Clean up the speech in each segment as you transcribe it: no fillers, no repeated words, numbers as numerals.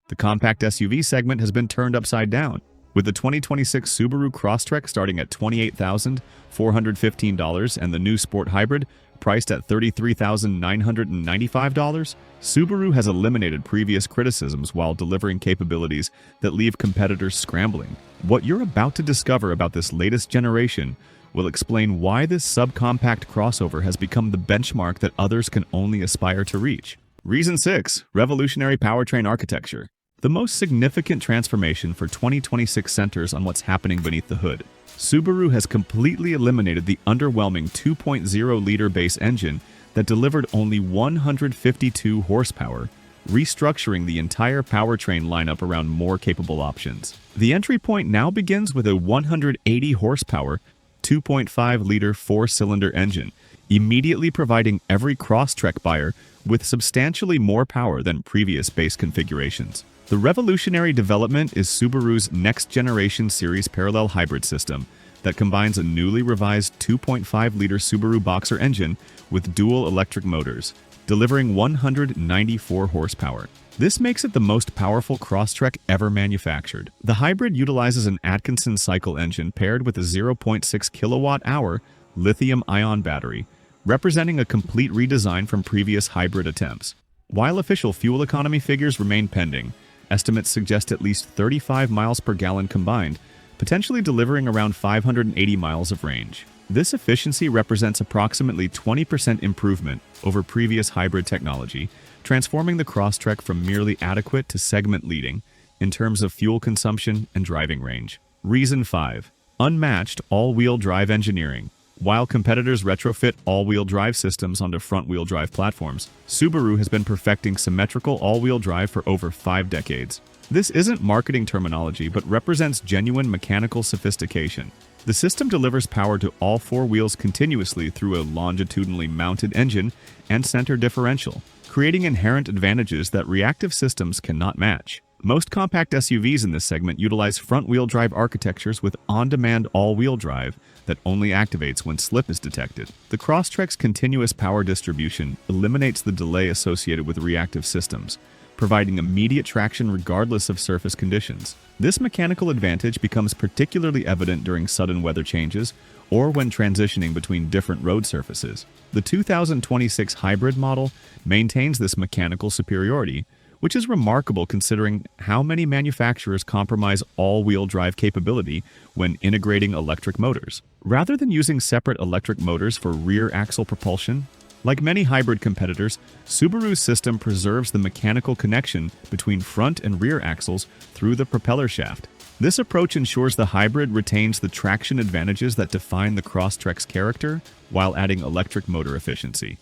The compact SUV segment has been turned upside down, with the 2026 Subaru Crosstrek starting at $28,415 and the new Sport Hybrid priced at $33,995. Subaru has eliminated previous criticisms while delivering capabilities that leave competitors scrambling. What you're about to discover about this latest generation will explain why this subcompact crossover has become the benchmark that others can only aspire to reach. Reason 6. Revolutionary powertrain architecture. The most significant transformation for 2026 centers on what's happening beneath the hood. Subaru has completely eliminated the underwhelming 2.0-liter base engine that delivered only 152 horsepower, restructuring the entire powertrain lineup around more capable options. The entry point now begins with a 180 horsepower, 2.5-liter four-cylinder engine, immediately providing every Crosstrek buyer with substantially more power than previous base configurations. The revolutionary development is Subaru's next-generation series parallel hybrid system that combines a newly revised 2.5-liter Subaru Boxer engine with dual electric motors, delivering 194 horsepower. This makes it the most powerful Crosstrek ever manufactured. The hybrid utilizes an Atkinson cycle engine paired with a 0.6 kilowatt-hour lithium-ion battery, representing a complete redesign from previous hybrid attempts. While official fuel economy figures remain pending, estimates suggest at least 35 miles per gallon combined, potentially delivering around 580 miles of range. This efficiency represents approximately 20% improvement over previous hybrid technology, transforming the Crosstrek from merely adequate to segment-leading in terms of fuel consumption and driving range. Reason 5. Unmatched all-wheel drive engineering. While competitors retrofit all-wheel drive systems onto front-wheel drive platforms, Subaru has been perfecting symmetrical all-wheel drive for over 5 decades. This isn't marketing terminology, but represents genuine mechanical sophistication. The system delivers power to all 4 wheels continuously through a longitudinally mounted engine and center differential, creating inherent advantages that reactive systems cannot match. Most compact SUVs in this segment utilize front-wheel drive architectures with on-demand all-wheel drive that only activates when slip is detected. The Crosstrek's continuous power distribution eliminates the delay associated with reactive systems, providing immediate traction regardless of surface conditions. This mechanical advantage becomes particularly evident during sudden weather changes or when transitioning between different road surfaces. The 2026 hybrid model maintains this mechanical superiority, which is remarkable considering how many manufacturers compromise all-wheel drive capability when integrating electric motors. Rather than using separate electric motors for rear axle propulsion, like many hybrid competitors, Subaru's system preserves the mechanical connection between front and rear axles through the propeller shaft. This approach ensures the hybrid retains the traction advantages that define the Crosstrek's character while adding electric motor efficiency.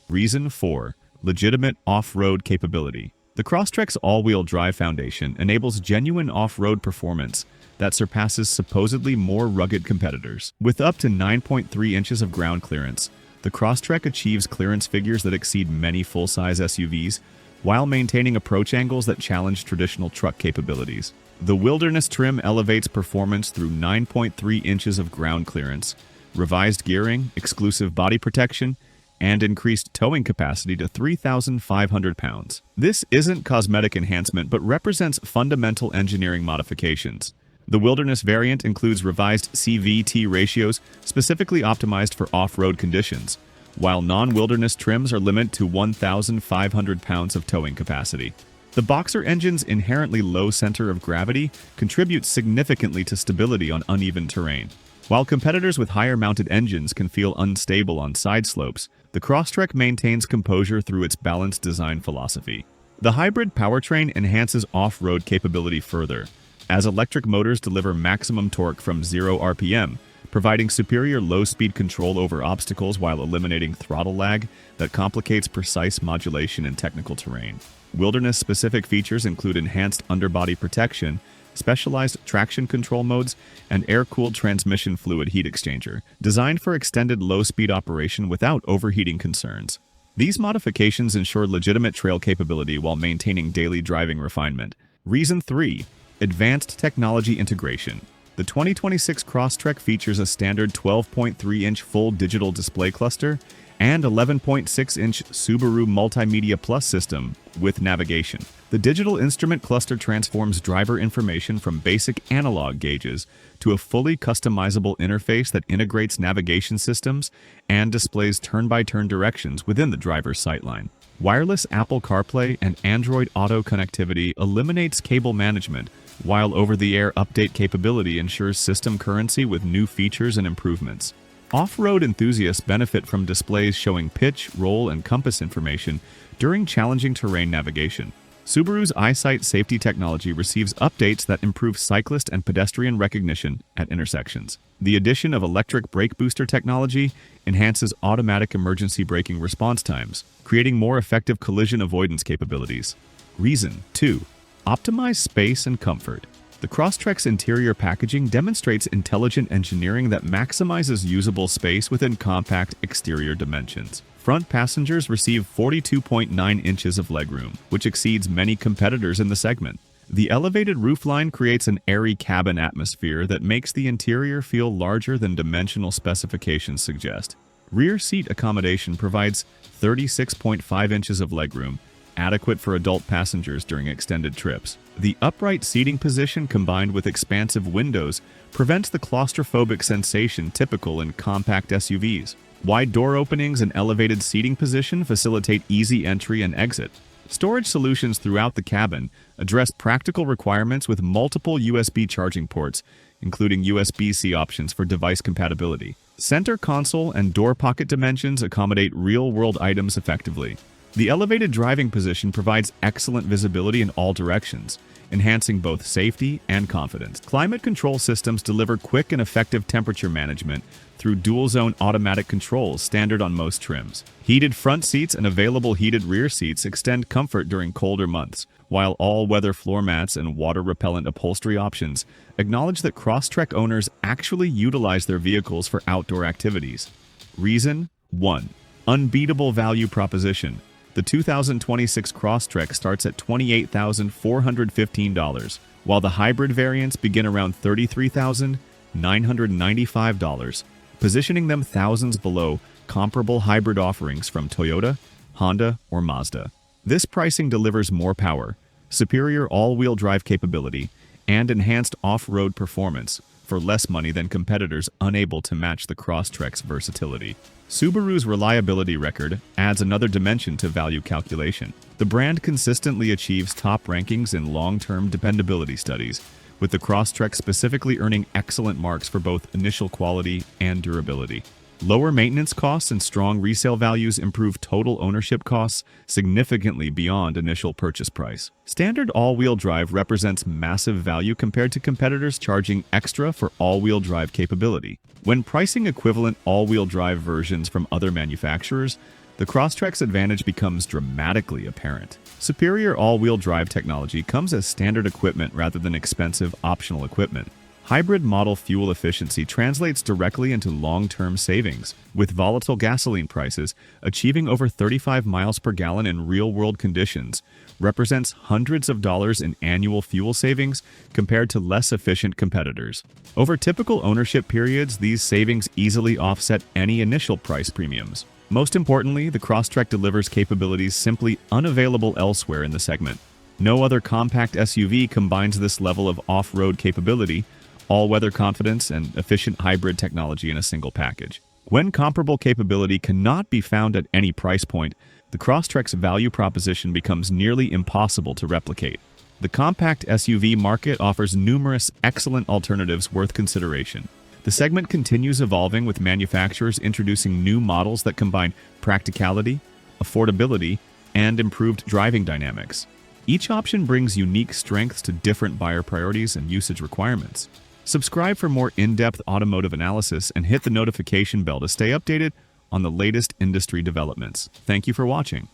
Reason 4. Legitimate off-road capability. The Crosstrek's all-wheel drive foundation enables genuine off-road performance that surpasses supposedly more rugged competitors. With up to 9.3 inches of ground clearance, the Crosstrek achieves clearance figures that exceed many full-size SUVs while maintaining approach angles that challenge traditional truck capabilities. The Wilderness trim elevates performance through 9.3 inches of ground clearance, revised gearing, exclusive body protection, and increased towing capacity to 3,500 pounds. This isn't cosmetic enhancement but represents fundamental engineering modifications. The Wilderness variant includes revised CVT ratios specifically optimized for off-road conditions, while non-Wilderness trims are limited to 1,500 pounds of towing capacity. The Boxer engine's inherently low center of gravity contributes significantly to stability on uneven terrain. While competitors with higher-mounted engines can feel unstable on side slopes, the Crosstrek maintains composure through its balanced design philosophy. The hybrid powertrain enhances off-road capability further, as electric motors deliver maximum torque from 0 RPM, providing superior low-speed control over obstacles while eliminating throttle lag that complicates precise modulation in technical terrain. Wilderness-specific features include enhanced underbody protection, specialized traction control modes, and air-cooled transmission fluid heat exchanger, designed for extended low-speed operation without overheating concerns. These modifications ensure legitimate trail capability while maintaining daily driving refinement. Reason 3. Advanced technology integration. The 2026 Crosstrek features a standard 12.3-inch full digital display cluster and 11.6-inch Subaru Multimedia Plus system with navigation. The digital instrument cluster transforms driver information from basic analog gauges to a fully customizable interface that integrates navigation systems and displays turn-by-turn directions within the driver's sightline. Wireless Apple CarPlay and Android Auto connectivity eliminates cable management, while over-the-air update capability ensures system currency with new features and improvements. Off-road enthusiasts benefit from displays showing pitch, roll, and compass information during challenging terrain navigation. Subaru's EyeSight safety technology receives updates that improve cyclist and pedestrian recognition at intersections. The addition of electric brake booster technology enhances automatic emergency braking response times, creating more effective collision avoidance capabilities. Reason 2. Optimize space and comfort. The Crosstrek's interior packaging demonstrates intelligent engineering that maximizes usable space within compact exterior dimensions. Front passengers receive 42.9 inches of legroom, which exceeds many competitors in the segment. The elevated roofline creates an airy cabin atmosphere that makes the interior feel larger than dimensional specifications suggest. Rear seat accommodation provides 36.5 inches of legroom, adequate for adult passengers during extended trips. The upright seating position combined with expansive windows prevents the claustrophobic sensation typical in compact SUVs. Wide door openings and elevated seating position facilitate easy entry and exit. Storage solutions throughout the cabin address practical requirements with multiple USB charging ports, including USB-C options for device compatibility. Center console and door pocket dimensions accommodate real-world items effectively. The elevated driving position provides excellent visibility in all directions, enhancing both safety and confidence. Climate control systems deliver quick and effective temperature management through dual-zone automatic controls standard on most trims. Heated front seats and available heated rear seats extend comfort during colder months, while all-weather floor mats and water-repellent upholstery options acknowledge that Crosstrek owners actually utilize their vehicles for outdoor activities. Reason 1. Unbeatable value proposition. The 2026 Crosstrek starts at $28,415, while the hybrid variants begin around $33,995, positioning them thousands below comparable hybrid offerings from Toyota, Honda, or Mazda. This pricing delivers more power, superior all-wheel drive capability, and enhanced off-road performance for less money than competitors unable to match the Crosstrek's versatility. Subaru's reliability record adds another dimension to value calculation. The brand consistently achieves top rankings in long-term dependability studies, with the Crosstrek specifically earning excellent marks for both initial quality and durability. Lower maintenance costs and strong resale values improve total ownership costs significantly beyond initial purchase price. Standard all-wheel drive represents massive value compared to competitors charging extra for all-wheel drive capability. When pricing equivalent all-wheel drive versions from other manufacturers, the Crosstrek's advantage becomes dramatically apparent. Superior all-wheel drive technology comes as standard equipment rather than expensive optional equipment. Hybrid model fuel efficiency translates directly into long-term savings, with volatile gasoline prices achieving over 35 miles per gallon in real-world conditions, represents hundreds of dollars in annual fuel savings compared to less efficient competitors. Over typical ownership periods, these savings easily offset any initial price premiums. Most importantly, the Crosstrek delivers capabilities simply unavailable elsewhere in the segment. No other compact SUV combines this level of off-road capability, all-weather confidence, and efficient hybrid technology in a single package. When comparable capability cannot be found at any price point, the Crosstrek's value proposition becomes nearly impossible to replicate. The compact SUV market offers numerous excellent alternatives worth consideration. The segment continues evolving, with manufacturers introducing new models that combine practicality, affordability, and improved driving dynamics. Each option brings unique strengths to different buyer priorities and usage requirements. Subscribe for more in-depth automotive analysis and hit the notification bell to stay updated on the latest industry developments. Thank you for watching.